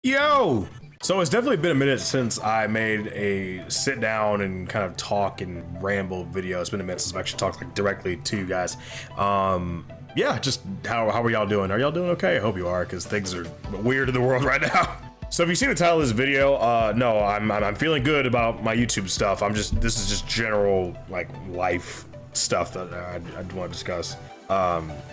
Yo! So it's definitely been a minute since I made a sit down and kind of talk and ramble video. It's been a minute since I've actually talked like directly to you guys. Yeah, just how are y'all doing? Are y'all doing okay? I hope you are, because things are weird in the world right now. So if you've seen the title of this video, no, I'm feeling good about my YouTube stuff. This is just general like life stuff that I want to discuss.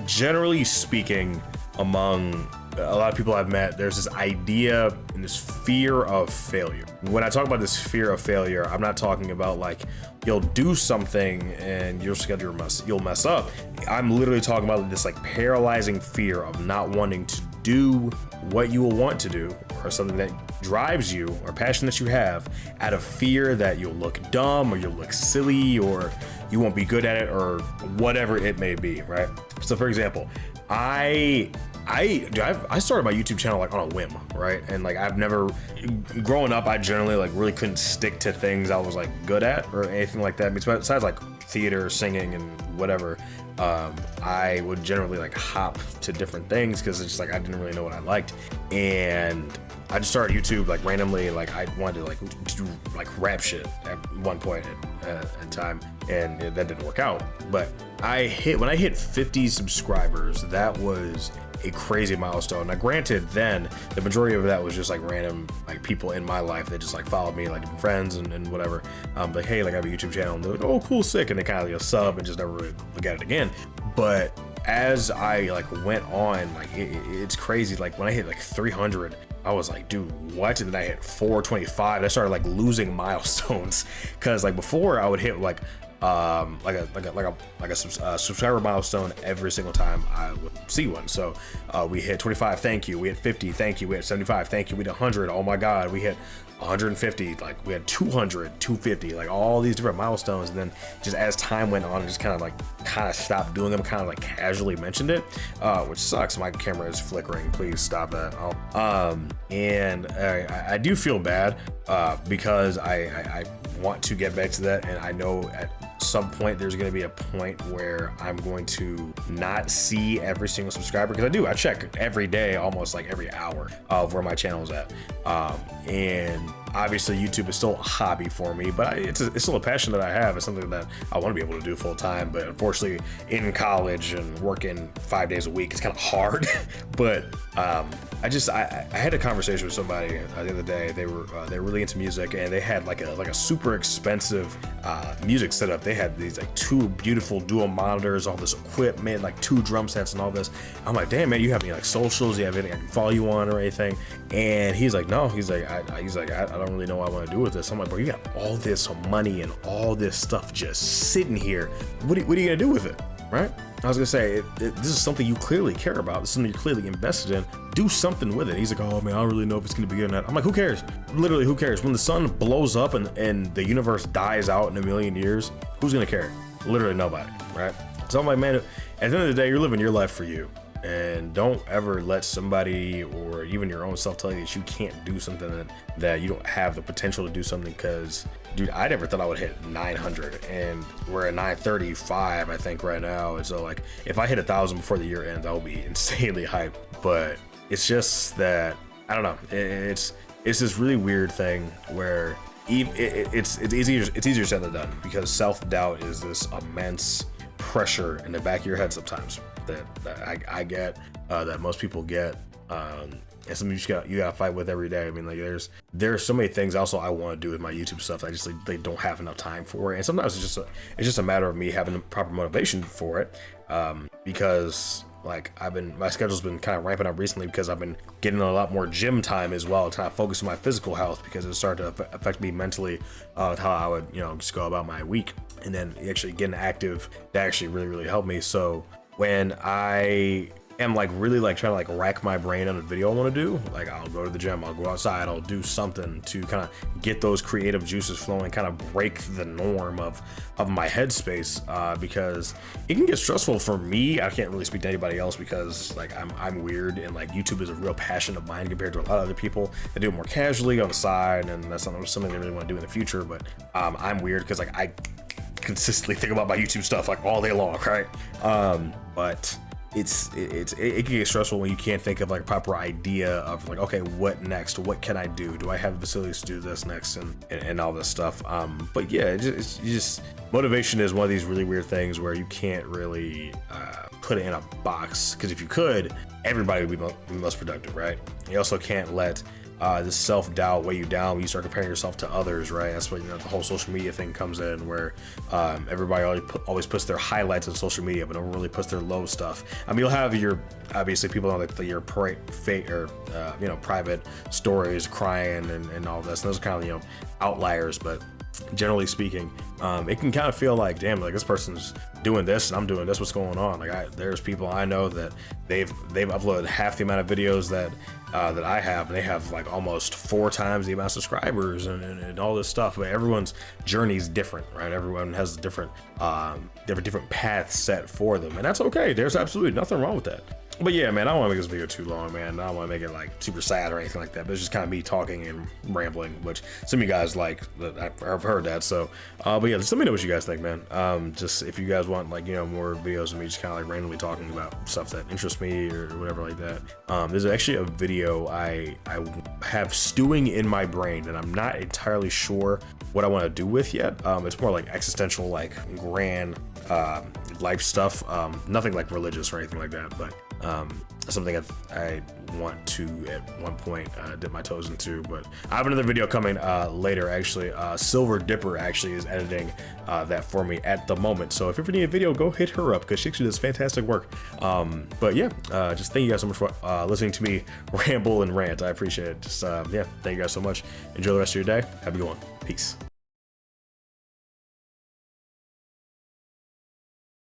Generally speaking, among a lot of people I've met, there's this idea and this fear of failure. When I talk about this fear of failure, I'm not talking about like you'll do something and you'll mess up. I'm literally talking about this like paralyzing fear of not wanting to do what you will want to do, or something that drives you or passion that you have, out of fear that you'll look dumb or you'll look silly or you won't be good at it or whatever it may be, right? So for example, I started my YouTube channel like on a whim, right? And like growing up, I generally like really couldn't stick to things I was like good at or anything like that. Besides like theater, singing, and whatever, I would generally like hop to different things because it's just like I didn't really know what I liked. And I just started YouTube like randomly. Like I wanted to like do like rap shit at one point in time, and that didn't work out. But when I hit 50 subscribers, that was a crazy milestone. Now granted, then the majority of that was just like random like people in my life that just like followed me, like different friends and whatever. Like, hey, like I have a YouTube channel, and they're like, oh cool, sick, and they kind of like sub and just never really look at it again. But as I like went on, like it's crazy. Like when I hit like 300, I was like, dude, what? And then I hit 425. I started like losing milestones, because like before I would hit like a subscriber milestone every single time I would see one. So we hit 25, thank you. We hit 50, thank you. We hit 75, thank you. We hit 100, oh my god. We hit 150, like we had 200, 250, like all these different milestones. And then just as time went on, I just kind of stopped doing them, kind of like casually mentioned it, which sucks. My camera is flickering, please stop that. And I do feel bad because I want to get back to that, and I know at some point there's going to be a point where I'm going to not see every single subscriber, because I check every day, almost like every hour, of where my channel is at. And obviously YouTube is still a hobby for me, but it's still a passion that I have. It's something that I want to be able to do full time, but unfortunately in college and working 5 days a week, it's kind of hard. But I had a conversation with somebody the other day. They were really into music, and they had like a super expensive music setup. They had these like 2 beautiful dual monitors, all this equipment, like 2 drum sets and all this. I'm like, damn man, you have any like socials? You have anything I can follow you on or anything? And he's like, no. He's like, I don't really know what I want to do with this. I'm like, bro, you got all this money and all this stuff just sitting here. What are you gonna do with it, right? I was gonna say, this is something you clearly care about. This is something you're clearly invested in. Do something with it. He's like, oh man, I don't really know if it's gonna be good or not. I'm like, who cares? Literally, who cares? When the sun blows up and the universe dies out in a million years, who's gonna care? Literally nobody, right? So I'm like, man, at the end of the day, you're living your life for you. And don't ever let somebody or even your own self tell you that you can't do something, that you don't have the potential to do something. Because dude, I never thought I would hit 900, and we're at 935 I think right now. And so like if I hit 1,000 before the year ends, I'll be insanely hyped. But it's just that I don't know, it's this really weird thing where it's easier said than done, because self-doubt is this immense pressure in the back of your head sometimes that I get, that most people get, and something you gotta fight with every day. I mean, like there's so many things also I want to do with my YouTube stuff that I just like they don't have enough time for, and sometimes it's just a matter of me having the proper motivation for it, because like my schedule's been kind of ramping up recently, because I've been getting a lot more gym time as well, trying to focus on my physical health, because it started to affect me mentally, with how I would just go about my week. And then actually getting active, that actually really helped me. So when I am like really like trying to like rack my brain on a video I want to do, like I'll go to the gym, I'll go outside, I'll do something to kind of get those creative juices flowing, kind of break the norm of my headspace, because it can get stressful for me. I can't really speak to anybody else, because like I'm weird, and like YouTube is a real passion of mine compared to a lot of other people that do it more casually on the side, and that's not something they really want to do in the future. But I'm weird because like I consistently think about my YouTube stuff like all day long, right? But it can get stressful when you can't think of like a proper idea of like, okay, what next? What can I do? Do I have the facilities to do this next, and all this stuff? But yeah, it's just motivation is one of these really weird things where you can't really put it in a box, because if you could, everybody would be most productive, right? You also can't let this self-doubt weigh you down when you start comparing yourself to others, right? That's when, you know, the whole social media thing comes in, where everybody always puts their highlights on social media, but no one really puts their low stuff. I mean, you'll have your, obviously, people on like your private stories crying and all this, and those are kind of, you know, outliers, but generally speaking, it can kind of feel like, damn, like this person's doing this and I'm doing this, what's going on? Like there's people I know that they've uploaded half the amount of videos that I have, and they have like almost 4 times the amount of subscribers and all this stuff. But everyone's journey is different, right? Everyone has different paths set for them, and that's okay. There's absolutely nothing wrong with that. But yeah, man, I don't want to make this video too long, man. I don't want to make it like super sad or anything like that, but it's just kind of me talking and rambling, which some of you guys like. I've heard that. So but yeah, just let me know what you guys think, man. Just if you guys want, like, you know, more videos of me just kind of like randomly talking about stuff that interests me or whatever like that. There's actually a video I have stewing in my brain, and I'm not entirely sure what I want to do with yet. It's more like existential, like grand life stuff, nothing like religious or anything like that, but something I want to at one point dip my toes into. But I have another video coming later, actually. Silver Dipper actually is editing that for me at the moment, so if you ever need a video, go hit her up, because she actually does fantastic work. But yeah, just thank you guys so much for listening to me ramble and rant. I appreciate it. Just yeah, thank you guys so much. Enjoy the rest of your day. Have a good one. Peace.